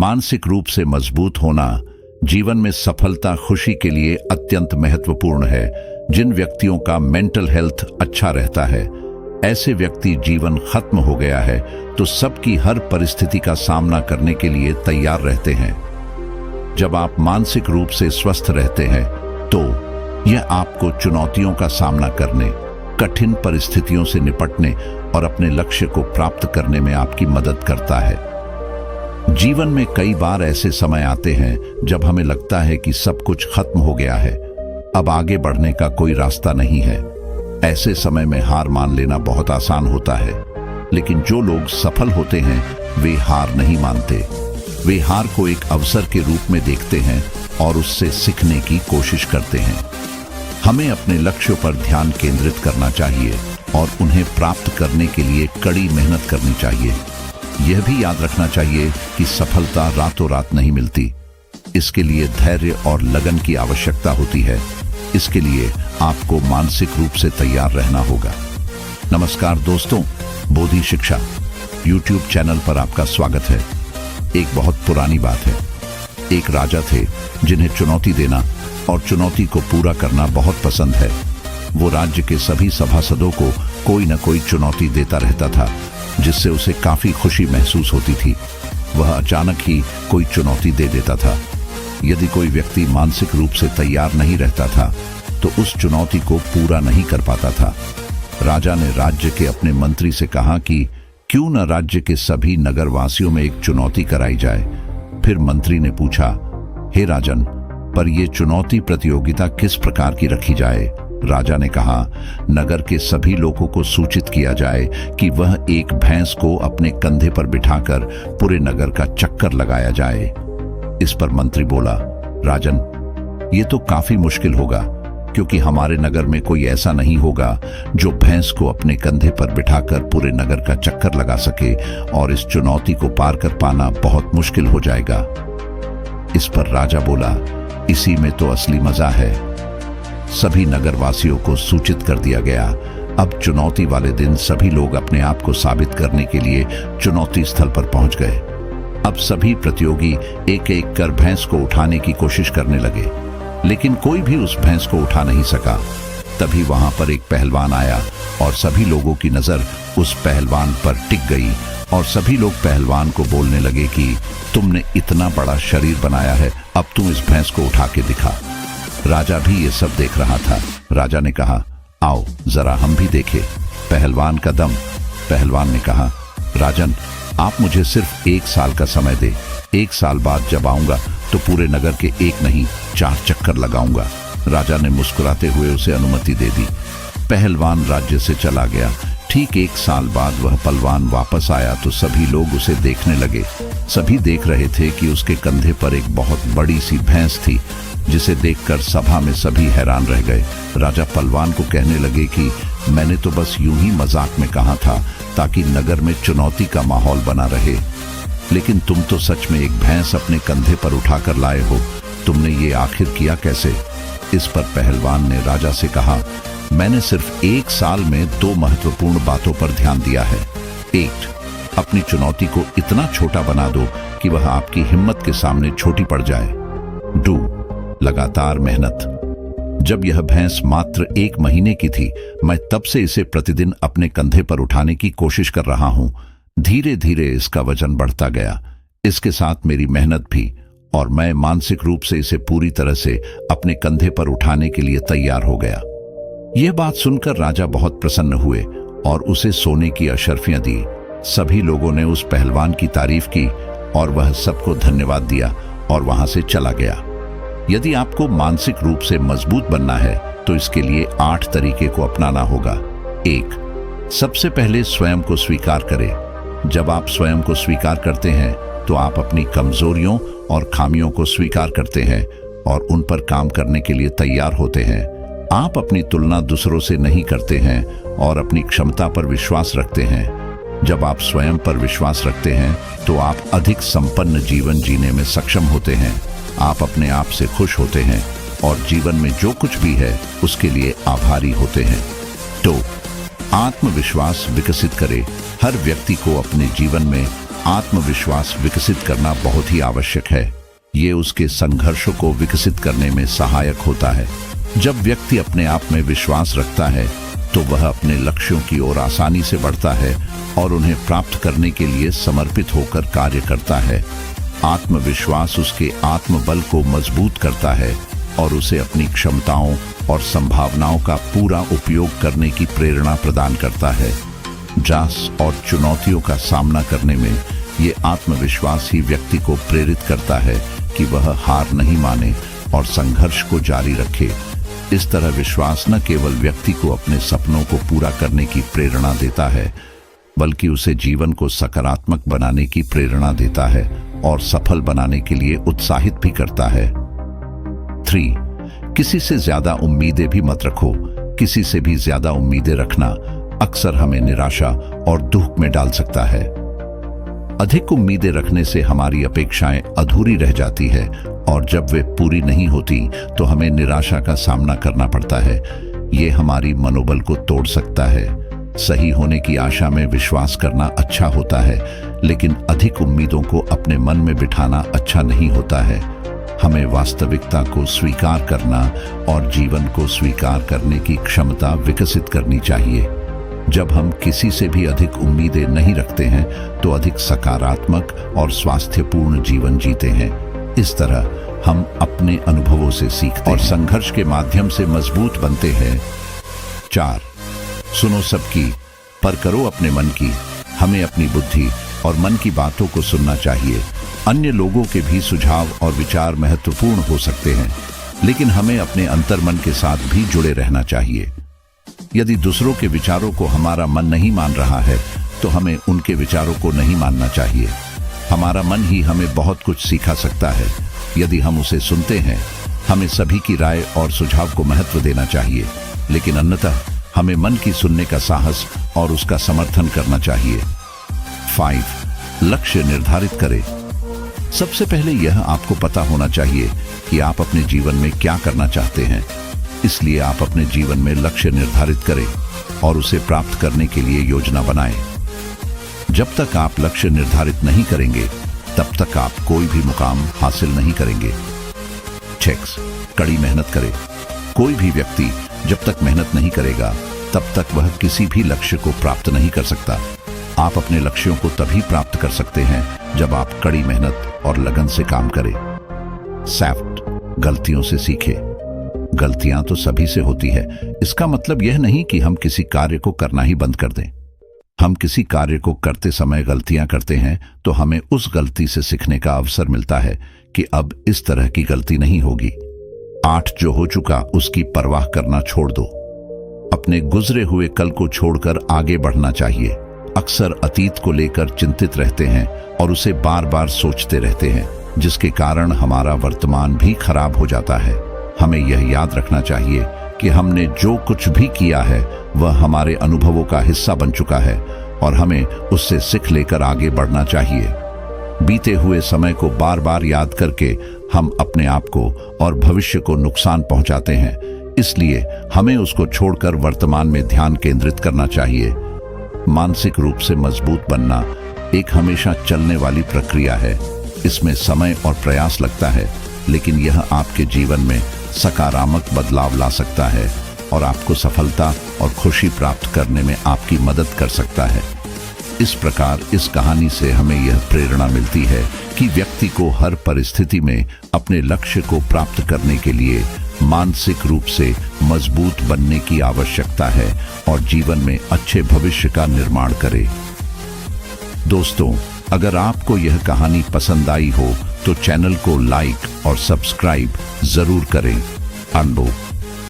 मानसिक रूप से मजबूत होना जीवन में सफलता खुशी के लिए अत्यंत महत्वपूर्ण है। जिन व्यक्तियों का मेंटल हेल्थ अच्छा रहता है, ऐसे व्यक्ति जीवन खत्म हो गया है तो सबकी हर परिस्थिति का सामना करने के लिए तैयार रहते हैं। जब आप मानसिक रूप से स्वस्थ रहते हैं तो यह आपको चुनौतियों का सामना करने, कठिन परिस्थितियों से निपटने और अपने लक्ष्य को प्राप्त करने में आपकी मदद करता है। जीवन में कई बार ऐसे समय आते हैं जब हमें लगता है कि सब कुछ खत्म हो गया है, अब आगे बढ़ने का कोई रास्ता नहीं है। ऐसे समय में हार मान लेना बहुत आसान होता है, लेकिन जो लोग सफल होते हैं वे हार नहीं मानते। वे हार को एक अवसर के रूप में देखते हैं और उससे सीखने की कोशिश करते हैं। हमें अपने लक्ष्यों पर ध्यान केंद्रित करना चाहिए और उन्हें प्राप्त करने के लिए कड़ी मेहनत करनी चाहिए। यह भी याद रखना चाहिए कि सफलता रातों रात नहीं मिलती। इसके लिए धैर्य और लगन की आवश्यकता होती है। इसके लिए आपको मानसिक रूप से तैयार रहना होगा। नमस्कार दोस्तों, बोधि शिक्षा YouTube चैनल पर आपका स्वागत है। एक बहुत पुरानी बात है। एक राजा थे जिन्हें चुनौती देना और चुनौती को पूरा करना बहुत पसंद है। वो राज्य के सभी सभासदों को कोई न कोई चुनौती देता रहता था, जिससे उसे काफी खुशी महसूस होती थी। वह अचानक ही कोई चुनौती दे देता था। यदि कोई व्यक्ति मानसिक रूप से तैयार नहीं रहता था तो उस चुनौती को पूरा नहीं कर पाता था। राजा ने राज्य के अपने मंत्री से कहा कि क्यों न राज्य के सभी नगरवासियों में एक चुनौती कराई जाए। फिर मंत्री ने पूछा, हे राजन, पर यह चुनौती प्रतियोगिता किस प्रकार की रखी जाए? राजा ने कहा, नगर के सभी लोगों को सूचित किया जाए कि वह एक भैंस को अपने कंधे पर बिठाकर पूरे नगर का चक्कर लगाया जाए। इस पर मंत्री बोला, राजन, ये तो काफी मुश्किल होगा, क्योंकि हमारे नगर में कोई ऐसा नहीं होगा जो भैंस को अपने कंधे पर बिठाकर पूरे नगर का चक्कर लगा सके, और इस चुनौती को पार कर पाना बहुत मुश्किल हो जाएगा। इस पर राजा बोला, इसी में तो असली मजा है। सभी नगरवासियों को सूचित कर दिया गया। अब चुनौती वाले दिन सभी लोग अपने आप को साबित करने के लिए चुनौती स्थल पर पहुंच गए। अब सभी प्रतियोगी एक एक कर भैंस को उठाने की कोशिश करने लगे, लेकिन कोई भी उस भैंस को उठा नहीं सका। तभी वहां पर एक पहलवान आया और सभी लोगों की नजर उस पहलवान पर टिक गई और सभी लोग पहलवान को बोलने लगे कि तुमने इतना बड़ा शरीर बनाया है, अब तुम इस भैंस को उठा के दिखा। राजा भी ये सब देख रहा था। राजा ने कहा, आओ जरा हम भी देखें पहलवान का दम। पहलवान ने कहा, राजन, आप मुझे सिर्फ 1 साल का समय दे। 1 साल बाद जब आऊंगा तो पूरे नगर के 1 नहीं 4 चक्कर लगाऊंगा। राजा ने मुस्कुराते हुए उसे अनुमति दे दी। पहलवान राज्य से चला गया। ठीक 1 साल बाद वह पहलवान वापस आया तो सभी लोग उसे देखने लगे। सभी देख रहे थे कि उसके कंधे पर एक बहुत बड़ी सी भैंस थी, जिसे देखकर सभा में सभी हैरान रह गए। राजा पहलवान को कहने लगे कि मैंने तो बस यूं ही मजाक में कहा था ताकि नगर में चुनौती का माहौल बना रहे, लेकिन तुम तो सच में एक भैंस अपने कंधे पर उठाकर लाए हो। तुमने ये आखिर किया कैसे? इस पर पहलवान ने राजा से कहा, मैंने सिर्फ 1 साल में 2 महत्वपूर्ण बातों पर ध्यान दिया है। 1, अपनी चुनौती को इतना छोटा बना दो कि वह आपकी हिम्मत के सामने छोटी पड़ जाए। 2, लगातार मेहनत। जब यह भैंस मात्र 1 महीने की थी, मैं तब से इसे प्रतिदिन अपने कंधे पर उठाने की कोशिश कर रहा हूं। धीरे धीरे इसका वजन बढ़ता गया, इसके साथ मेरी मेहनत भी, और मैं मानसिक रूप से इसे पूरी तरह से अपने कंधे पर उठाने के लिए तैयार हो गया। यह बात सुनकर राजा बहुत प्रसन्न हुए और उसे सोने की अशर्फियां दी। सभी लोगों ने उस पहलवान की तारीफ की और वह सबको धन्यवाद दिया और वहां से चला गया। यदि आपको मानसिक रूप से मजबूत बनना है तो इसके लिए 8 तरीके को अपनाना होगा। 1, सबसे पहले स्वयं को स्वीकार करें। जब आप स्वयं को स्वीकार करते हैं तो आप अपनी कमजोरियों और खामियों को स्वीकार करते हैं और उन पर काम करने के लिए तैयार होते हैं। आप अपनी तुलना दूसरों से नहीं करते हैं और अपनी क्षमता पर विश्वास रखते हैं। जब आप स्वयं पर विश्वास रखते हैं तो आप अधिक संपन्न जीवन जीने में सक्षम होते हैं। आप अपने आप से खुश होते हैं और जीवन में जो कुछ भी है उसके लिए आभारी होते हैं। 2, आत्मविश्वास विकसित करें। हर व्यक्ति को अपने जीवन में आत्मविश्वास विकसित करना बहुत ही आवश्यक है। ये उसके संघर्षों को विकसित करने में सहायक होता है। जब व्यक्ति अपने आप में विश्वास रखता है तो वह अपने लक्ष्यों की ओर आसानी से बढ़ता है और उन्हें प्राप्त करने के लिए समर्पित होकर कार्य करता है। आत्मविश्वास उसके आत्मबल को मजबूत करता है और उसे अपनी क्षमताओं और संभावनाओं का पूरा उपयोग करने की प्रेरणा प्रदान करता है। जास और चुनौतियों का सामना करने में ये आत्मविश्वास ही व्यक्ति को प्रेरित करता है कि वह हार नहीं माने और संघर्ष को जारी रखे। इस तरह विश्वास न केवल व्यक्ति को अपने सपनों को पूरा करने की प्रेरणा देता है, बल्कि उसे जीवन को सकारात्मक बनाने की प्रेरणा देता है और सफल बनाने के लिए उत्साहित भी करता है। 3. किसी से ज्यादा उम्मीदें भी मत रखो। किसी से भी ज्यादा उम्मीदें रखना अक्सर हमें निराशा और दुख में डाल सकता है। अधिक उम्मीदें रखने से हमारी अपेक्षाएं अधूरी रह जाती है और जब वे पूरी नहीं होती तो हमें निराशा का सामना करना पड़ता है। ये हमारी मनोबल को तोड़ सकता है। सही होने की आशा में विश्वास करना अच्छा होता है, लेकिन अधिक उम्मीदों को अपने मन में बिठाना अच्छा नहीं होता है। हमें वास्तविकता को स्वीकार करना और जीवन को स्वीकार करने की क्षमता विकसित करनी चाहिए। जब हम किसी से भी अधिक उम्मीदें नहीं रखते हैं तो अधिक सकारात्मक और स्वास्थ्यपूर्ण जीवन जीते हैं। इस तरह हम अपने अनुभवों से सीखते और संघर्ष के माध्यम से मजबूत बनते हैं। 4. सुनो सबकी पर करो अपने मन की। हमें अपनी बुद्धि और मन की बातों को सुनना चाहिए। अन्य लोगों के भी सुझाव और विचार महत्वपूर्ण हो सकते हैं, लेकिन हमें अपने अंतर्मन के साथ भी जुड़े रहना चाहिए। यदि दूसरों के विचारों को हमारा मन नहीं मान रहा है तो हमें उनके विचारों को नहीं मानना चाहिए। हमारा मन ही हमें बहुत कुछ सिखा सकता है यदि हम उसे सुनते हैं। हमें सभी की राय और सुझाव को महत्व देना चाहिए, लेकिन अन्यथा हमें मन की सुनने का साहस और उसका समर्थन करना चाहिए। 5. लक्ष्य निर्धारित करें। सबसे पहले यह आपको पता होना चाहिए कि आप अपने जीवन में क्या करना चाहते हैं। इसलिए आप अपने जीवन में लक्ष्य निर्धारित करें और उसे प्राप्त करने के लिए योजना बनाएं। जब तक आप लक्ष्य निर्धारित नहीं करेंगे तब तक आप कोई भी मुकाम हासिल नहीं करेंगे। 6. कड़ी मेहनत करें। कोई भी व्यक्ति जब तक मेहनत नहीं करेगा तब तक वह किसी भी लक्ष्य को प्राप्त नहीं कर सकता। आप अपने लक्ष्यों को तभी प्राप्त कर सकते हैं जब आप कड़ी मेहनत और लगन से काम करें। 7. गलतियों से सीखें। गलतियां तो सभी से होती है। इसका मतलब यह नहीं कि हम किसी कार्य को करना ही बंद कर दें। हम किसी कार्य को करते समय गलतियां करते हैं तो हमें उस गलती से सीखने का अवसर मिलता है कि अब इस तरह की गलती नहीं होगी। 8. जो हो चुका उसकी परवाह करना छोड़ दो। अपने गुजरे हुए कल को छोड़कर आगे बढ़ना चाहिए। अक्सर अतीत को लेकर चिंतित रहते हैं और उसे बार बार सोचते रहते हैं, जिसके कारण हमारा वर्तमान भी खराब हो जाता है। हमें यह याद रखना चाहिए कि हमने जो कुछ भी किया है वह हमारे अनुभवों का हिस्सा बन चुका है और हमें उससे सीख लेकर आगे बढ़ना चाहिए। बीते हुए समय को बार बार याद करके हम अपने आप को और भविष्य को नुकसान पहुंचाते हैं। इसलिए हमें उसको छोड़कर वर्तमान में ध्यान केंद्रित करना चाहिए। मानसिक रूप से मजबूत बनना एक हमेशा चलने वाली प्रक्रिया है। इसमें समय और प्रयास लगता है, लेकिन यह आपके जीवन में सकारात्मक बदलाव ला सकता है और आपको सफलता और खुशी प्राप्त करने में आपकी मदद कर सकता है। इस प्रकार इस कहानी से हमें यह प्रेरणा मिलती है कि व्यक्ति को हर परिस्थिति में अपने लक्ष्य को प्राप्त करने के लिए मानसिक रूप से मजबूत बनने की आवश्यकता है और जीवन में अच्छे भविष्य का निर्माण करे। दोस्तों, अगर आपको यह कहानी पसंद आई हो तो चैनल को लाइक और सब्सक्राइब जरूर करें। अनुभव